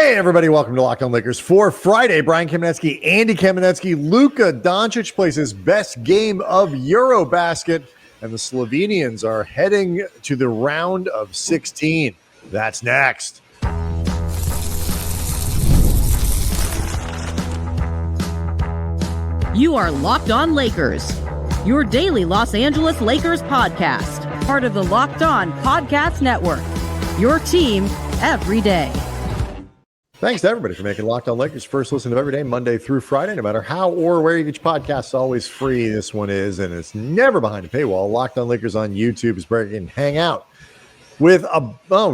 Hey, everybody. Welcome to Locked On Lakers for Friday. Brian Kamenetsky, Andy Kamenetsky. Luka Dončić plays his best game of Eurobasket, and the Slovenians are heading to the round of 16. That's next. You are Locked On Lakers, your daily Los Angeles Lakers podcast, part of the Locked On Podcast Network, your team every day. Thanks to everybody for making Locked On Lakers first listen of every day, Monday through Friday, no matter how or where you get your podcasts. It's always free. This one is, and it's never behind a paywall. Locked On Lakers on YouTube is where you can hang out with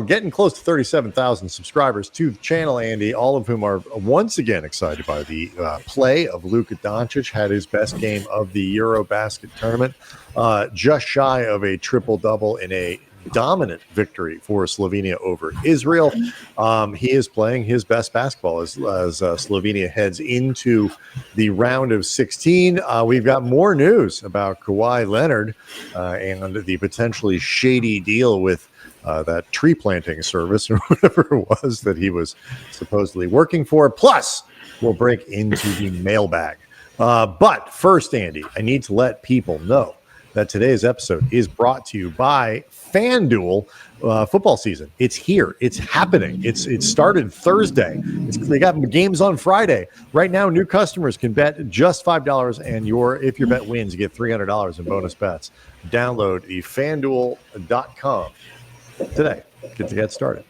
getting close to 37,000 subscribers to the channel, Andy, all of whom are once again excited by the play of Luka Dončić. Had his best game of the Eurobasket tournament, just shy of a triple-double in a dominant victory for Slovenia over Israel. He is playing his best basketball as Slovenia heads into the round of 16. We've got more news about Kawhi Leonard and the potentially shady deal with that tree planting service or whatever it was that he was supposedly working for. Plus, we'll break into the mailbag. But first, Andy, I need to let people know that today's episode is brought to you by FanDuel. Football season. It's here. It's happening. It started Thursday. They got games on Friday. Right now, new customers can bet just $5, and if your bet wins, you get $300 in bonus bets. Download the FanDuel.com today. Get started.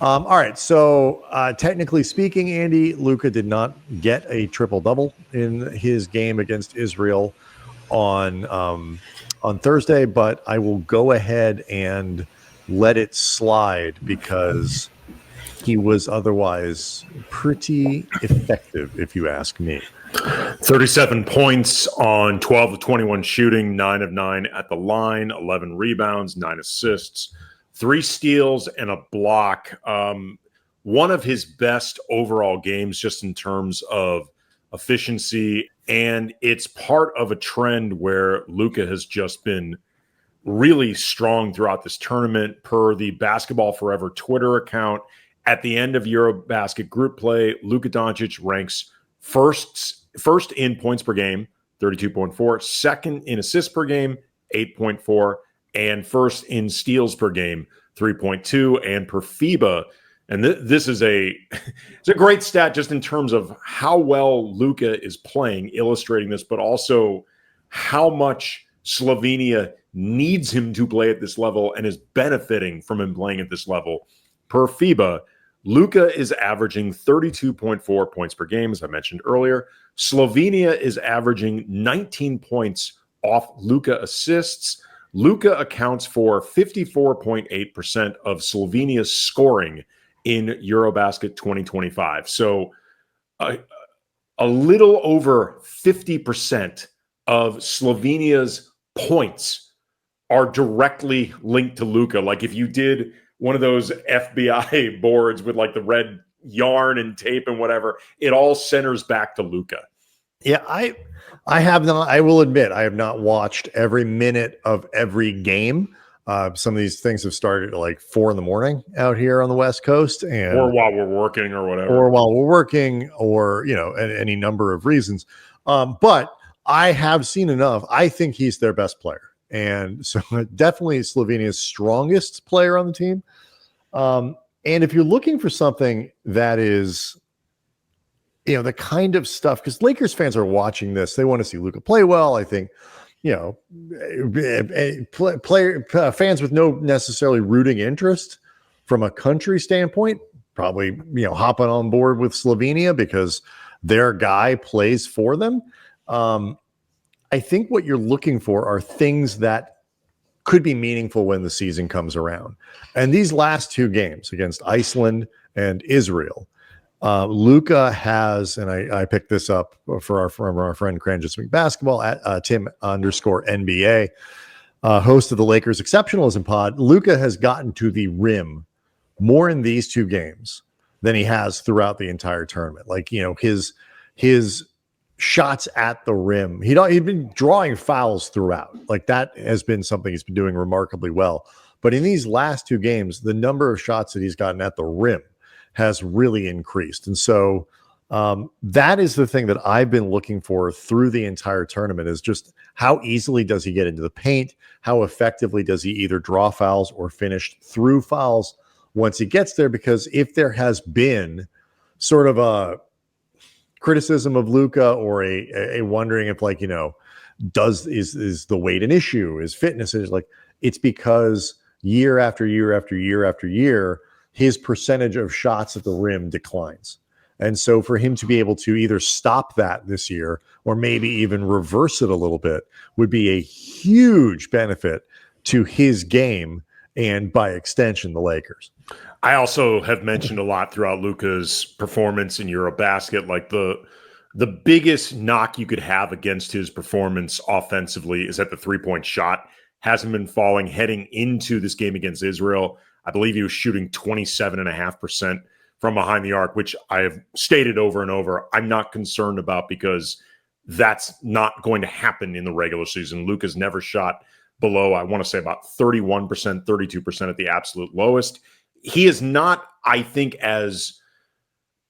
All right. So technically speaking, Andy, Luka did not get a triple-double in his game against Israel on Thursday, but I will go ahead and let it slide because he was otherwise pretty effective, if you ask me. 37 points on 12 of 21 shooting, 9 of 9 at the line, 11 rebounds, 9 assists, 3 steals, and a block. One of his best overall games just in terms of efficiency, and it's part of a trend where Luka has just been really strong throughout this tournament. Per the Basketball Forever Twitter account, at the end of Eurobasket group play, Luka Dončić ranks first in points per game, 32.4, second in assists per game, 8.4, and first in steals per game, 3.2, and per FIBA. And this is it's a great stat just in terms of how well Luka is playing, illustrating this, but also how much Slovenia needs him to play at this level and is benefiting from him playing at this level. Per FIBA, Luka is averaging 32.4 points per game, as I mentioned earlier. Slovenia is averaging 19 points off Luka assists. Luka accounts for 54.8% of Slovenia's scoring in Eurobasket 2025. So a little over 50% of Slovenia's points are directly linked to Luka. Like if you did one of those FBI boards with like the red yarn and tape and whatever, it all centers back to Luka. Yeah, I have not. I will admit I have not watched every minute of every game. Some of these things have started at like 4 a.m. out here on the West Coast, or while we're working, or whatever, or any number of reasons. But I have seen enough. I think he's their best player, and so definitely Slovenia's strongest player on the team. And if you're looking for something that is, the kind of stuff, because Lakers fans are watching this, they want to see Luka play well. I think. Fans with no necessarily rooting interest from a country standpoint, probably, hopping on board with Slovenia because their guy plays for them. I think what you're looking for are things that could be meaningful when the season comes around. And these last 2 games against Iceland and Israel, Luka has, and I picked this up from our friend Cranjit Smith Basketball at Tim_NBA, host of the Lakers Exceptionalism Pod. Luka has gotten to the rim more in these 2 games than he has throughout the entire tournament. Like, his shots at the rim, he'd been drawing fouls throughout. Like that has been something he's been doing remarkably well. But in these last 2 games, the number of shots that he's gotten at the rim has really increased. And so that is the thing that I've been looking for through the entire tournament, is just how easily does he get into the paint? How effectively does he either draw fouls or finish through fouls once he gets there? Because if there has been sort of a criticism of Luka, or a wondering if, like, is the weight an issue? Is fitness is like, it's because year after year after year after year, his percentage of shots at the rim declines. And so for him to be able to either stop that this year or maybe even reverse it a little bit would be a huge benefit to his game and, by extension, the Lakers. I also have mentioned a lot throughout Luka's performance in Eurobasket, like the biggest knock you could have against his performance offensively is that the three-point shot hasn't been falling. Heading into this game against Israel, I believe he was shooting 27.5% from behind the arc, which I have stated over and over I'm not concerned about, because that's not going to happen in the regular season. Luka's never shot below, I want to say, about 31%, 32% at the absolute lowest. He is not, I think, as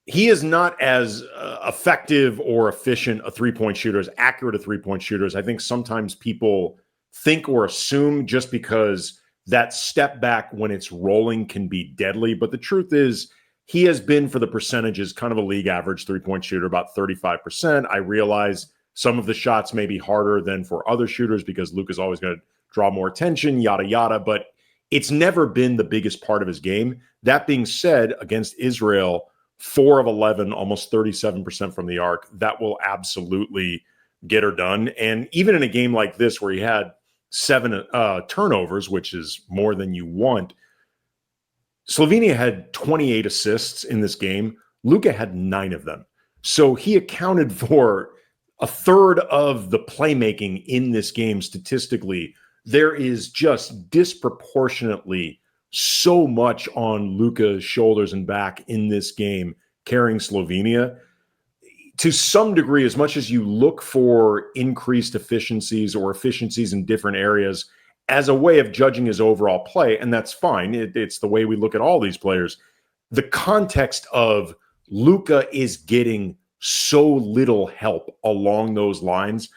effective or efficient a three-point shooter, as accurate a three-point shooter as I think sometimes people think or assume, just because that step back when it's rolling can be deadly. But the truth is, he has been, for the percentages, kind of a league average three-point shooter, about 35%. I realize some of the shots may be harder than for other shooters because Luka's always going to draw more attention, yada, yada, but it's never been the biggest part of his game. That being said, against Israel, 4 of 11, almost 37% from the arc, that will absolutely get her done. And even in a game like this where he had 7 turnovers, which is more than you want, Slovenia had 28 assists in this game. Luka had 9 of them. So he accounted for a third of the playmaking in this game statistically. There is just disproportionately so much on Luka's shoulders and back in this game, carrying Slovenia. To some degree, as much as you look for increased efficiencies or efficiencies in different areas as a way of judging his overall play, and that's fine. It's the way we look at all these players. The context of Luka is getting so little help along those lines.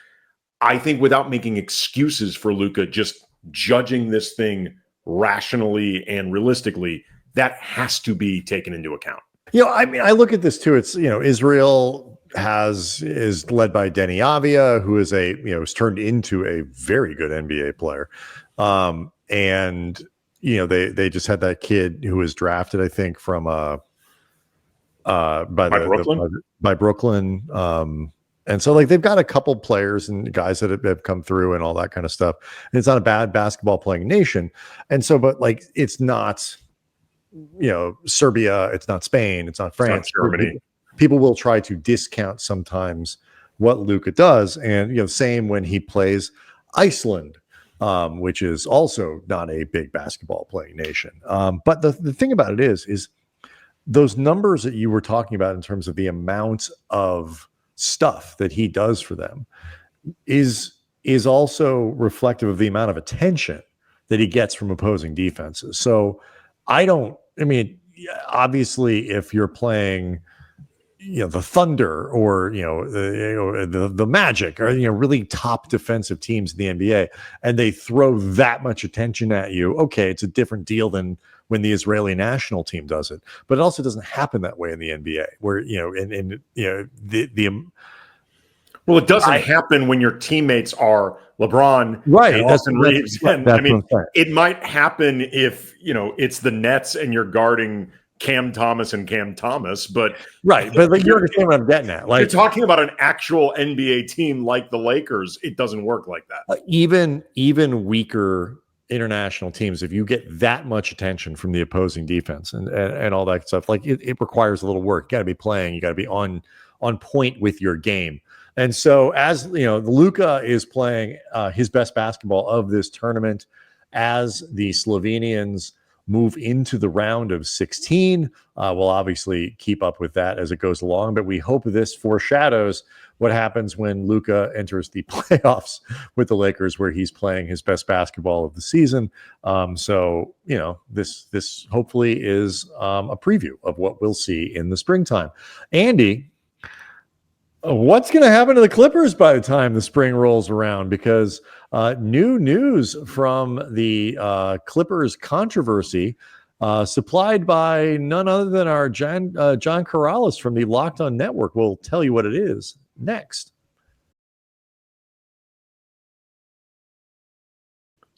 I think, without making excuses for Luka, just judging this thing rationally and realistically, that has to be taken into account. I mean, I look at this too. It's, Israel is led by Denny Avia, who is has turned into a very good NBA player. And they just had that kid who was drafted, I think, from by Brooklyn. And so, like, they've got a couple players and guys that have come through and all that kind of stuff. And it's not a bad basketball playing nation. And so, but like, it's not, Serbia, it's not Spain, it's not France, it's not Germany. People will try to discount sometimes what Luka does. And, same when he plays Iceland, which is also not a big basketball playing nation. But the thing about it is those numbers that you were talking about in terms of the amount of stuff that he does for them is also reflective of the amount of attention that he gets from opposing defenses. So obviously if you're playing, the Thunder or, the Magic or, really top defensive teams in the NBA, and they throw that much attention at you, okay, it's a different deal than when the Israeli national team does it. But it also doesn't happen that way in the NBA, where, well, it doesn't happen when your teammates are LeBron, right, and Austin Reeves. And I mean, it might happen if, it's the Nets and you're guarding Cam Thomas, but right. But like, you understand what I'm getting at. Like, you're talking about an actual NBA team like the Lakers. It doesn't work like that. Even weaker international teams, if you get that much attention from the opposing defense and all that stuff, like it requires a little work. You got to be playing. You got to be on point with your game. And so, as Luka is playing his best basketball of this tournament, as the Slovenians move into the round of 16. We'll obviously keep up with that as it goes along, but we hope this foreshadows what happens when Luka enters the playoffs with the Lakers, where he's playing his best basketball of the season. So, this hopefully is a preview of what we'll see in the springtime. Andy, what's going to happen to the Clippers by the time the spring rolls around? Because new news from the Clippers controversy, supplied by none other than our John Corrales from the Locked On Network. We'll tell you what it is next.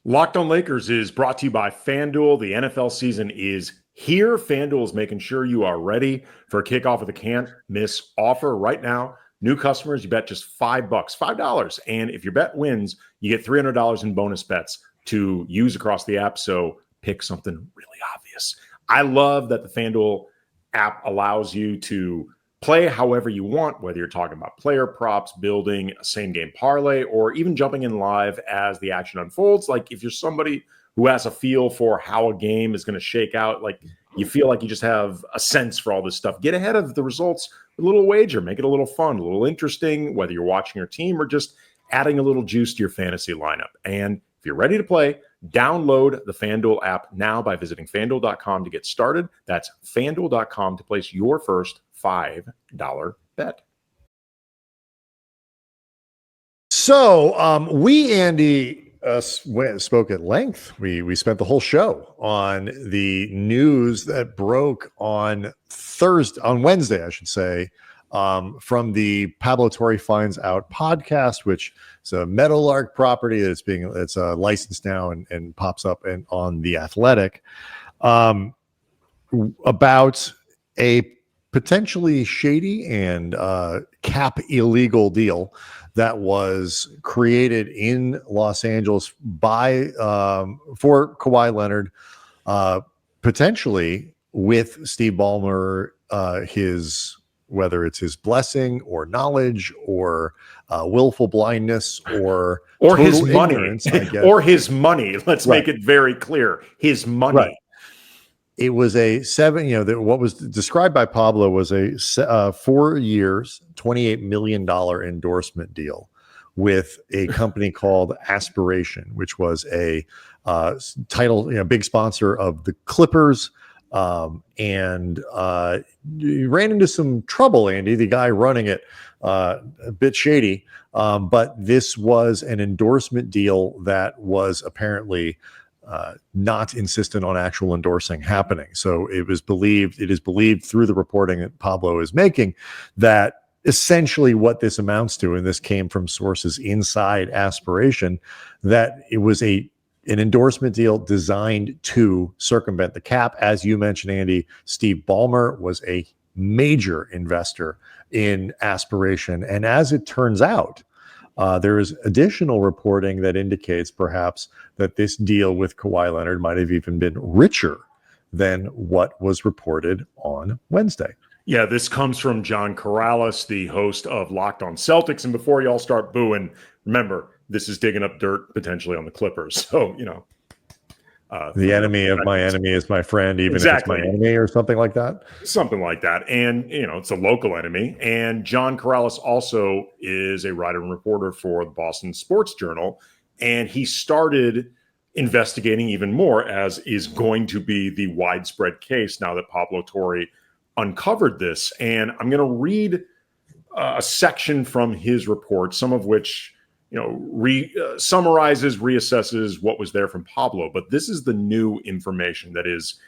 Locked On Lakers is brought to you by FanDuel. The NFL season is here. FanDuel is making sure you are ready for a kickoff of the can't miss offer right now. New customers, you bet just $5. And if your bet wins, you get $300 in bonus bets to use across the app. So pick something really obvious. I love that the FanDuel app allows you to play however you want, whether you're talking about player props, building a same game parlay, or even jumping in live as the action unfolds. Like if you're somebody who has a feel for how a game is going to shake out, like you feel like you just have a sense for all this stuff, get ahead of the results with a little wager, make it a little fun, a little interesting, whether you're watching your team or just adding a little juice to your fantasy lineup. And if you're ready to play, download the FanDuel app now by visiting FanDuel.com to get started. That's FanDuel.com to place your first $5 bet. So we, Andy, spoke at length. We spent the whole show on the news that broke on Wednesday, I should say, from the Pablo Torre Finds Out podcast, which is a Meadowlark property it's licensed now and pops up on The Athletic, about a potentially shady and cap illegal deal that was created in Los Angeles by for Kawhi Leonard, potentially with Steve Ballmer, whether it's his blessing or knowledge or willful blindness or his money, or his money. Let's right. make it very clear. His money. Right. It was what was described by Pablo was a 4 years, $28 million endorsement deal with a company called Aspiration, which was a big sponsor of the Clippers. And you ran into some trouble, Andy, the guy running it, a bit shady. But this was an endorsement deal that was apparently not insistent on actual endorsing happening. So it is believed through the reporting that Pablo is making that essentially what this amounts to, and this came from sources inside Aspiration, that it was an endorsement deal designed to circumvent the cap. As you mentioned, Andy, Steve Ballmer was a major investor in Aspiration. And as it turns out, there is additional reporting that indicates perhaps that this deal with Kawhi Leonard might have even been richer than what was reported on Wednesday. Yeah, this comes from John Corrales, the host of Locked On Celtics. And before y'all start booing, remember, this is digging up dirt potentially on the Clippers. So, the enemy of my enemy is my friend, even if it's my enemy or something like that. Something like that. And, it's a local enemy. And John Corrales also is a writer and reporter for the Boston Sports Journal. And he started investigating even more, as is going to be the widespread case now that Pablo Torre uncovered this. And I'm going to read a section from his report, some of which summarizes, reassesses what was there from Pablo. But this is the new information that is,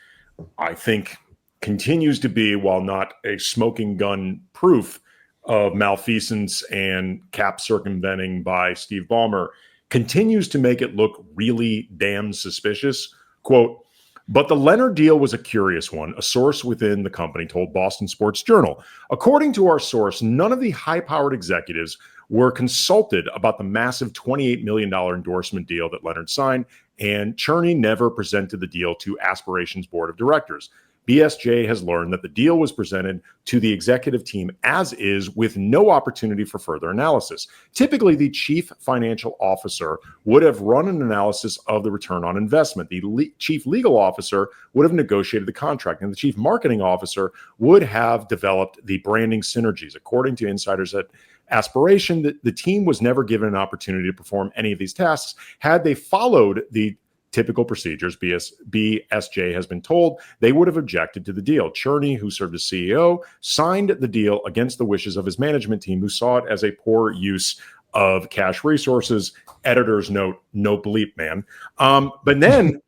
I think, continues to be, while not a smoking gun proof of malfeasance and cap circumventing by Steve Ballmer, continues to make it look really damn suspicious. Quote, "But the Leonard deal was a curious one," a source within the company told Boston Sports Journal. "According to our source, none of the high-powered executives were consulted about the massive $28 million endorsement deal that Leonard signed, and Cherney never presented the deal to Aspiration's board of directors. BSJ has learned that the deal was presented to the executive team as is, with no opportunity for further analysis. Typically, the chief financial officer would have run an analysis of the return on investment. The chief legal officer would have negotiated the contract, and the chief marketing officer would have developed the branding synergies. According to insiders at Aspiration, the team was never given an opportunity to perform any of these tasks. Had they followed the typical procedures, BSJ has been told, they would have objected to the deal. Cherney, who served as CEO, signed the deal against the wishes of his management team, who saw it as a poor use of cash resources. Editor's note, no bleep, man. But then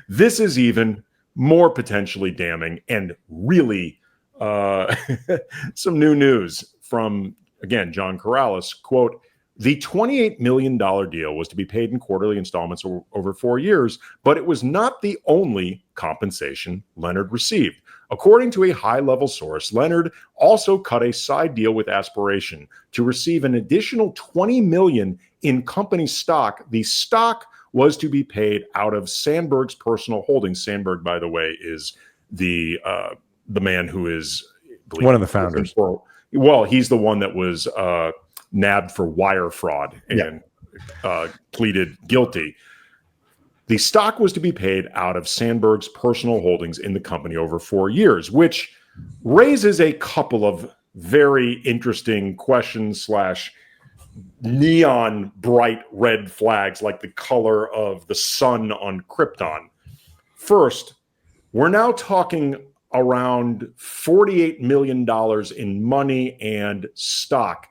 this is even more potentially damning and really some new news from, again, John Corrales. Quote, the $28 million deal was to be paid in quarterly installments over 4 years, but it was not the only compensation Leonard received. According to a high-level source, Leonard also cut a side deal with Aspiration to receive an additional $20 million in company stock. The stock was to be paid out of Sandberg's personal holdings. Sandberg, by the way, is the man who is one of the founders. Well, he's the one that was nabbed for wire fraud and pleaded guilty. The stock was to be paid out of Sandberg's personal holdings in the company over 4 years, which raises a couple of very interesting questions / neon bright red flags, like the color of the sun on Krypton. First, we're now talking around $48 million in money and stock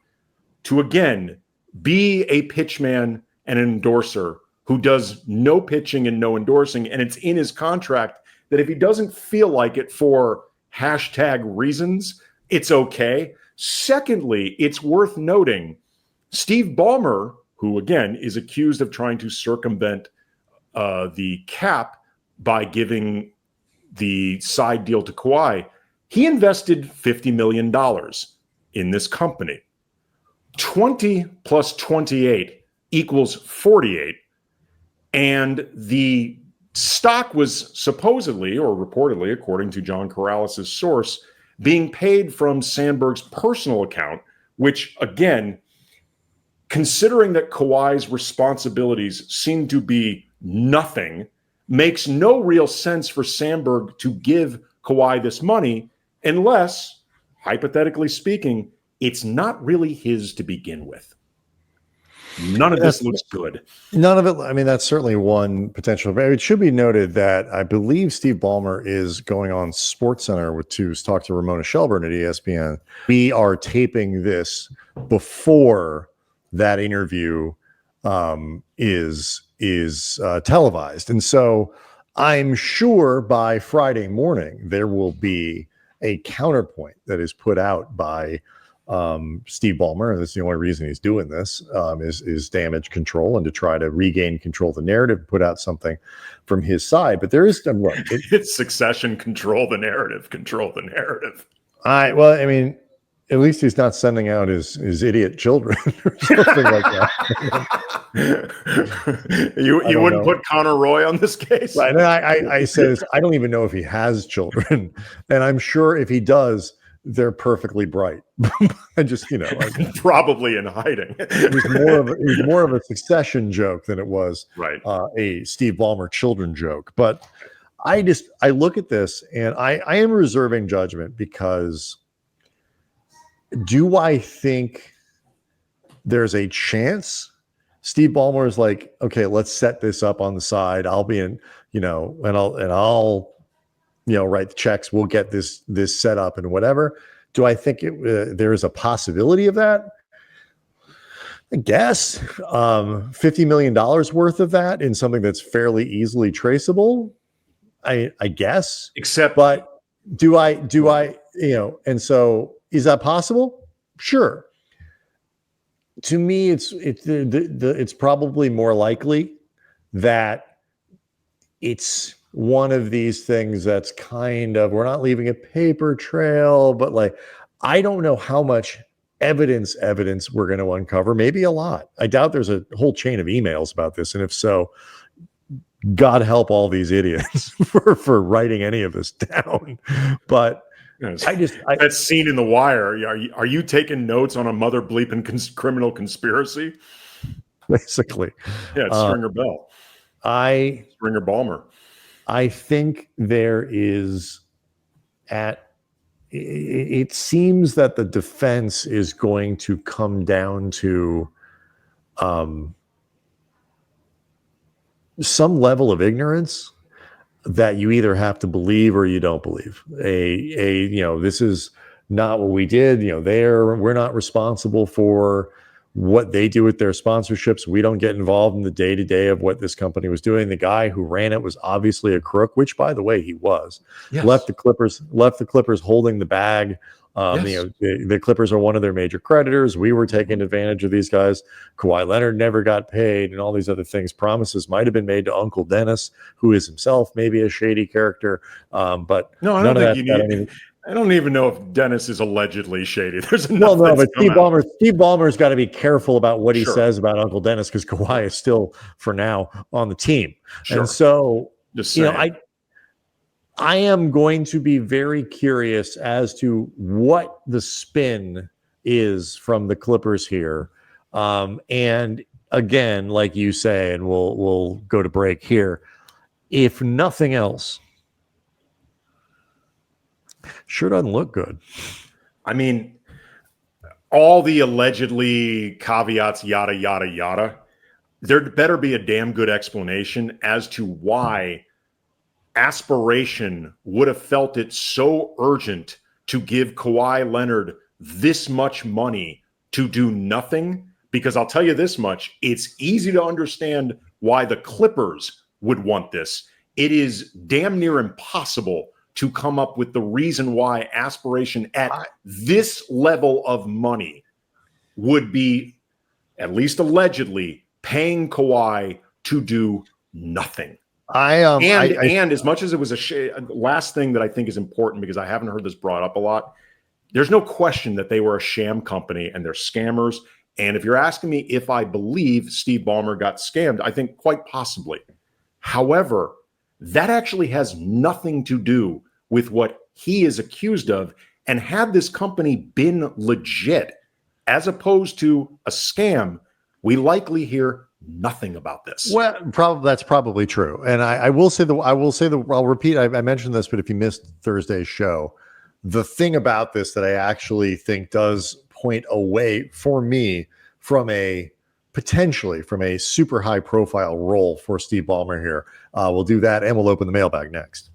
to, again, be a pitchman and an endorser who does no pitching and no endorsing. And it's in his contract that if he doesn't feel like it for hashtag reasons, it's okay. Secondly, it's worth noting Steve Ballmer, who, again, is accused of trying to circumvent the cap by giving the side deal to Kawhi, he invested $50 million in this company. 20 plus 28 equals 48. And the stock was supposedly, or reportedly, according to John Corrales' source, being paid from Sandberg's personal account, which, again, considering that Kawhi's responsibilities seem to be nothing, makes no real sense for Sandberg to give Kawhi this money unless, hypothetically speaking, it's not really his to begin with. None of this looks good. None of it. I mean, that's certainly one potential. It should be noted that I believe Steve Ballmer is going on SportsCenter to talk to Ramona Shelburne at ESPN. We are taping this before that interview is televised, and so I'm sure by Friday morning there will be a counterpoint that is put out by Steve Ballmer, and that's the only reason he's doing this, is damage control and to try to regain control of the narrative, put out something from his side. But there is look, it's succession, control the narrative, control the narrative. Well, I mean, at least he's not sending out his idiot children or something like that. You wouldn't put Connor Roy on this case, right? And I said I don't even know if he has children, and I'm sure if he does, they're perfectly bright. I just, probably in hiding. It was more of a succession joke than it was a Steve Ballmer children joke. But I look at this and I am reserving judgment, because do I think there's a chance Steve Ballmer is like, okay, let's set this up on the side. I'll be in, and I'll write the checks. We'll get this set up and whatever. Do I think there is a possibility of that? I guess $50 million worth of that in something that's fairly easily traceable. I guess. But do I, and so is that possible? Sure. To me, it's probably more likely that it's one of these things that's kind of, we're not leaving a paper trail, but like, I don't know how much evidence we're going to uncover. Maybe a lot. I doubt there's a whole chain of emails about this. And if so, God help all these idiots for writing any of this down. But Yes. that scene in The Wire. Are you taking notes on a mother bleeping criminal conspiracy? Basically, Yeah, it's Stringer Bell. Stringer Ballmer. I think there is it seems that the defense is going to come down to some level of ignorance that you either have to believe or you don't believe. This is not what we did. We're not responsible for what they do with their sponsorships. We don't get involved in the day-to-day of what this company was doing. The guy who ran it was obviously a crook, which, by the way, he was. Yes. Left the Clippers holding the bag. Yes. The Clippers are one of their major creditors. We were taking advantage of these guys. Kawhi Leonard never got paid, and all these other things. Promises might have been made to Uncle Dennis, who is himself maybe a shady character. But no, I don't think you need. I don't even know if Dennis is allegedly shady. There's enough. Well, no, but Steve Ballmer's got to be careful about what he says about Uncle Dennis, because Kawhi is still, for now, on the team. Sure. And so, I am going to be very curious as to what the spin is from the Clippers here. And again, like you say, and we'll go to break here. If nothing else, sure doesn't look good. I mean, all the allegedly caveats, yada, yada, yada. There better be a damn good explanation as to why aspiration would have felt it so urgent to give Kawhi Leonard this much money to do nothing. Because I'll tell you this much, it's easy to understand why the Clippers would want this. It is damn near impossible to come up with the reason why aspiration at this level of money would be, at least allegedly, paying Kawhi to do nothing. And as much as it was last thing that I think is important, because I haven't heard this brought up a lot, there's no question that they were a sham company and they're scammers. And if you're asking me if I believe Steve Ballmer got scammed, I think quite possibly. However, that actually has nothing to do with what he is accused of. And had this company been legit, as opposed to a scam, we likely hear nothing about this. Well, that's probably true. And I'll repeat, I mentioned this, but if you missed Thursday's show, the thing about this that I actually think does point away for me from potentially from a super high profile role for Steve Ballmer here. We'll do that, and we'll open the mailbag next.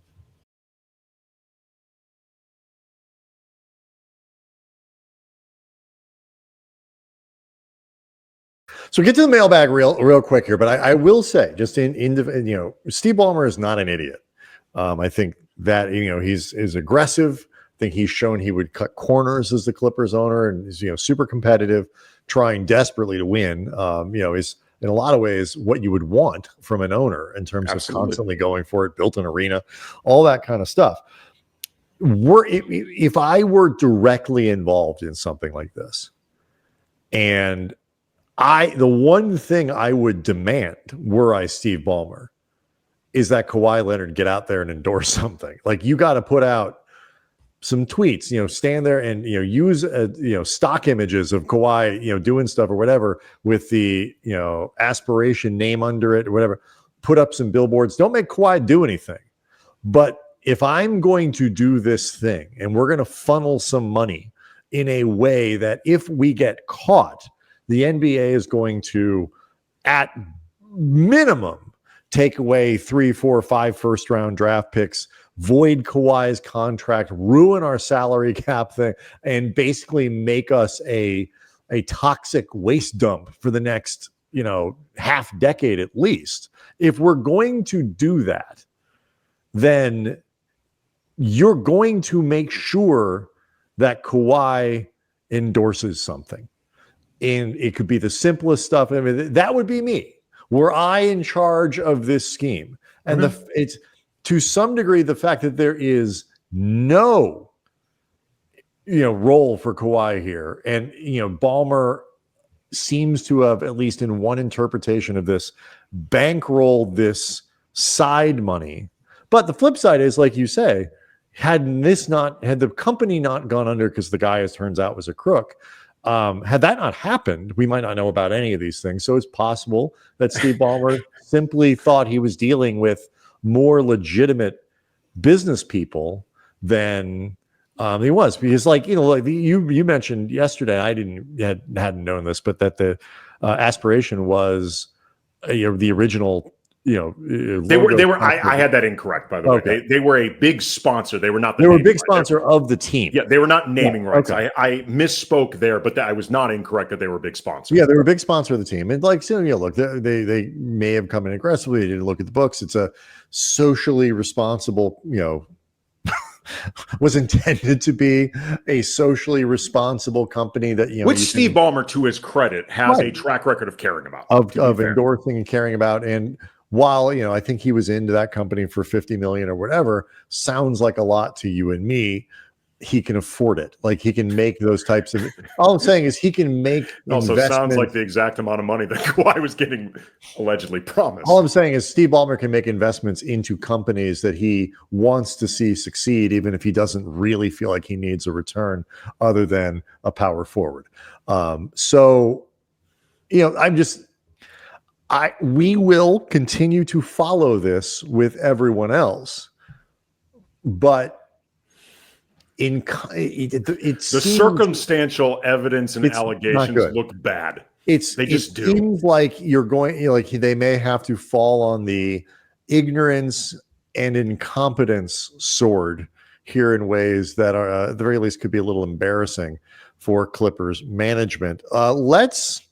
So get to the mailbag real quick here, but I will say, just Steve Ballmer is not an idiot. I think that he's aggressive. I think he's shown he would cut corners as the Clippers owner, and is super competitive, trying desperately to win. Is in a lot of ways what you would want from an owner in terms of constantly going for it, built an arena, all that kind of stuff. If I were directly involved in something like this, and the one thing I would demand, were I Steve Ballmer, is that Kawhi Leonard get out there and endorse something. Like, you got to put out some tweets, stand there and, use, stock images of Kawhi, doing stuff or whatever with the, aspiration name under it or whatever. Put up some billboards. Don't make Kawhi do anything. But if I'm going to do this thing and we're going to funnel some money in a way that if we get caught, the NBA is going to, at minimum, take away 3, 4, 5 first-round draft picks, void Kawhi's contract, ruin our salary cap thing, and basically make us a toxic waste dump for the next, half decade at least. If we're going to do that, then you're going to make sure that Kawhi endorses something. And it could be the simplest stuff. I mean, that would be me. Were I in charge of this scheme? And it's to some degree the fact that there is no, role for Kawhi here, and Ballmer seems to have, at least in one interpretation of this, bankrolled this side money. But the flip side is, like you say, had the company not gone under because the guy, as turns out, was a crook, had that not happened, we might not know about any of these things. So it's possible that Steve Ballmer simply thought he was dealing with more legitimate business people than he was. Because, like, you mentioned yesterday, I hadn't known this, but that the aspiration was the original. They were. I had that incorrect, by the way. They were a big sponsor. They were not. They were a big sponsor of the team. Yeah, they were not naming rights. Okay. I misspoke there, but I was not incorrect that they were a big sponsor. Yeah, they were a big sponsor of the team, and look, they may have come in aggressively. They didn't look at the books. It's a socially responsible, was intended to be a socially responsible company that which Steve Ballmer, to his credit, has a track record of caring about, of endorsing and caring about. And while I think he was into that company for $50 million or whatever, sounds like a lot to you and me. He can afford it. Like, he can make those types of. All I'm saying is he can make. Also, sounds like the exact amount of money that Kawhi was getting allegedly promised. All I'm saying is Steve Ballmer can make investments into companies that he wants to see succeed, even if he doesn't really feel like he needs a return other than a power forward. We will continue to follow this with everyone else, but the circumstantial evidence and allegations look bad. They just do. It seems like you're going, they may have to fall on the ignorance and incompetence sword here in ways that are, at the very least, could be a little embarrassing for Clippers management. Let's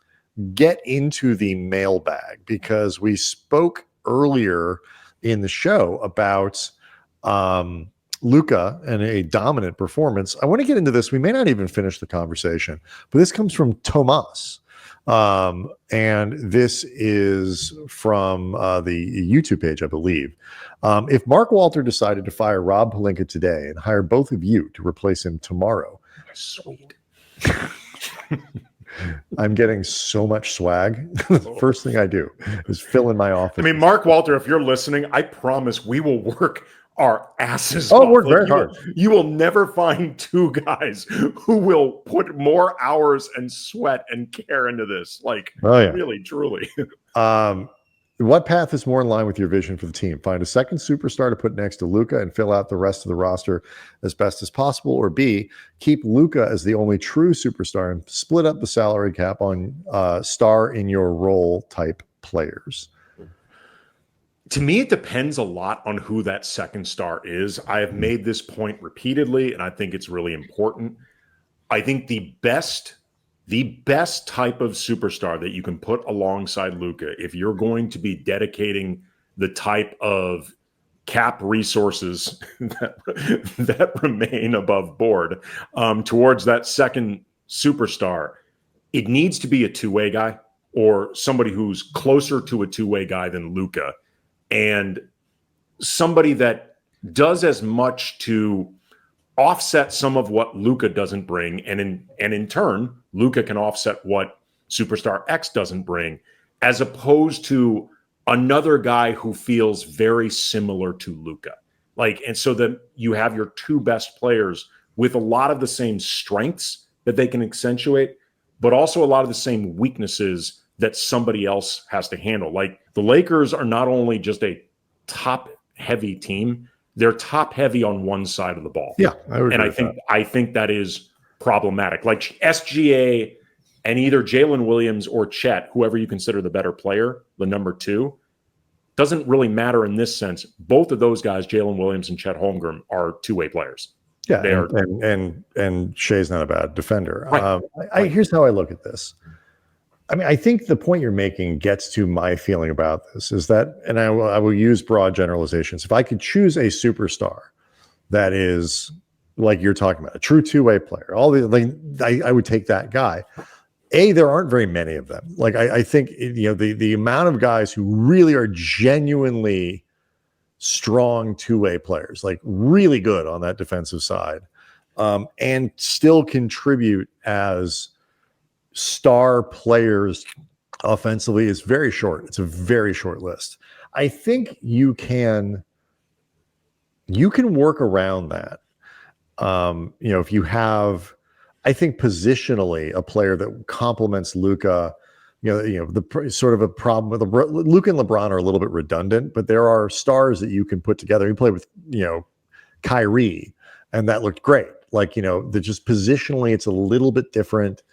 get into the mailbag, because we spoke earlier in the show about Luka and a dominant performance. I want to get into this. We may not even finish the conversation, but this comes from Tomas. And this is from the YouTube page, I believe. If Mark Walter decided to fire Rob Pelinka today and hire both of you to replace him tomorrow, sweet. I'm getting so much swag. The first thing I do is fill in my office. I mean, Mark Walter, if you're listening, I promise we will work our asses off. Work very hard. You will never find two guys who will put more hours and sweat and care into this. Really, truly. What path is more in line with your vision for the team? Find a second superstar to put next to Luka and fill out the rest of the roster as best as possible, or B, keep Luka as the only true superstar and split up the salary cap on star in your role type players. To me, it depends a lot on who that second star is. I have made this point repeatedly, and I think it's really important. I think the best type of superstar that you can put alongside Luka, if you're going to be dedicating the type of cap resources that remain above board towards that second superstar, it needs to be a two-way guy, or somebody who's closer to a two-way guy than Luka, and somebody that does as much to offset some of what Luka doesn't bring, and in turn, Luka can offset what superstar X doesn't bring, as opposed to another guy who feels very similar to Luka. And so that you have your two best players with a lot of the same strengths that they can accentuate, but also a lot of the same weaknesses that somebody else has to handle. Like, the Lakers are not only just a top-heavy team, they're top-heavy on one side of the ball. Yeah, I think that is problematic. Like, SGA and either Jalen Williams or Chet, whoever you consider the better player, the number two, doesn't really matter in this sense. Both of those guys, Jalen Williams and Chet Holmgren, are two-way players. Yeah, and Shea's not a bad defender. Right. Here's how I look at this. I mean, I think the point you're making gets to my feeling about this, is that, and I will use broad generalizations. If I could choose a superstar that is, like you're talking about, a true two-way player, I would take that guy. There aren't very many of them. I think the amount of guys who really are genuinely strong two-way players, like really good on that defensive side, and still contribute as star players offensively, is very short. It's a very short list. I think you can work around that. If you have, I think positionally a player that complements Luka, the sort of a problem with Luka and LeBron are a little bit redundant, but there are stars that you can put together. You play with, Kyrie, and that looked great. Just positionally, it's a little bit different.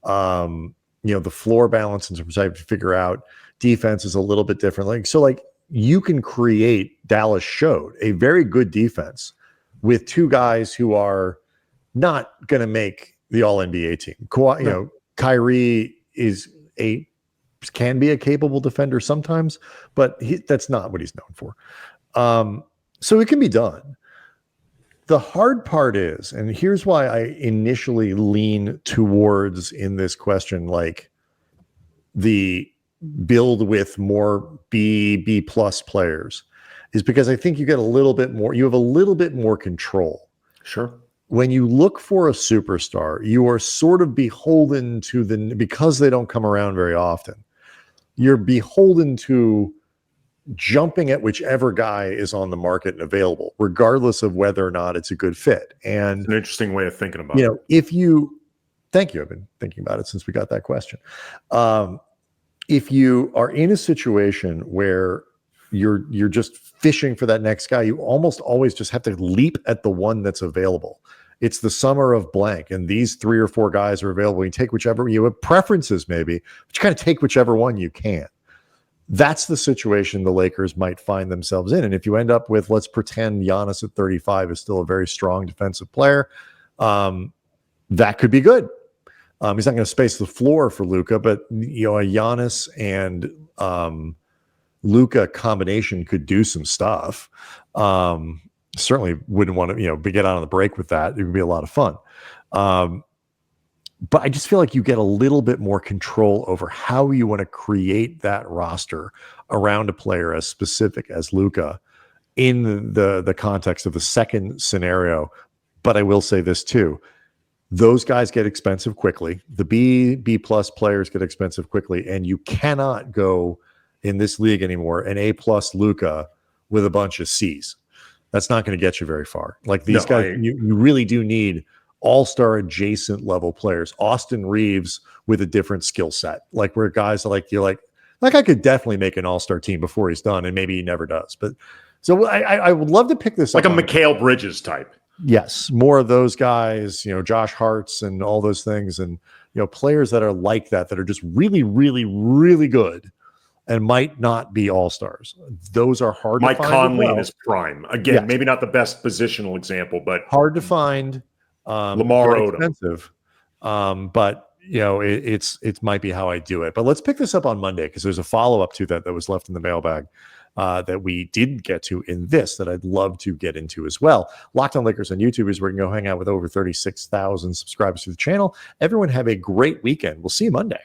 The floor balance in terms of to figure out defense is a little bit different. You can create, Dallas showed a very good defense with two guys who are not going to make the All NBA team. Kyrie can be a capable defender sometimes, but that's not what he's known for. So it can be done. The hard part is, and here's why I initially lean towards in this question, the build with more B plus players, is because I think you have a little bit more control. Sure. When you look for a superstar, you are sort of beholden to because they don't come around very often, you're beholden to jumping at whichever guy is on the market and available, regardless of whether or not it's a good fit. And it's an interesting way of thinking about it. Thank you. I've been thinking about it since we got that question. If you are in a situation where you're just fishing for that next guy, you almost always just have to leap at the one that's available. It's the summer of blank, and these 3 or 4 guys are available. You take whichever, you have preferences maybe, but you kind of take whichever one you can. That's the situation the Lakers might find themselves in. And if you end up with, let's pretend Giannis at 35 is still a very strong defensive player, that could be good. He's not going to space the floor for Luka, but a Giannis and Luka combination could do some stuff. Certainly wouldn't want to get out on the break with that. It would be a lot of fun. But I just feel like you get a little bit more control over how you want to create that roster around a player as specific as Luka in the context of the second scenario. But I will say this too. Those guys get expensive quickly. The B plus players get expensive quickly, and you cannot go in this league anymore an A plus Luka with a bunch of C's. That's not going to get you very far. These guys, you really do need all-star adjacent level players. Austin Reeves with a different skill set, where guys I could definitely make an all-star team before he's done, and maybe he never does. But so I would love to pick this up. Like a Mikal Bridges type. Yes, more of those guys, Josh Hart's and all those things, and players that are like that are just really, really, really good and might not be all-stars. Those are hard Mike to find. Conley in his prime. Again, yes. Maybe not the best positional example, but hard to find. Lamar Odom. Expensive. But it might be how I do it. But let's pick this up on Monday, because there's a follow-up to that was left in the mailbag that we didn't get to in this that I'd love to get into as well. Locked On Lakers on YouTube is where you can go hang out with over 36,000 subscribers to the channel. Everyone have a great weekend. We'll see you Monday.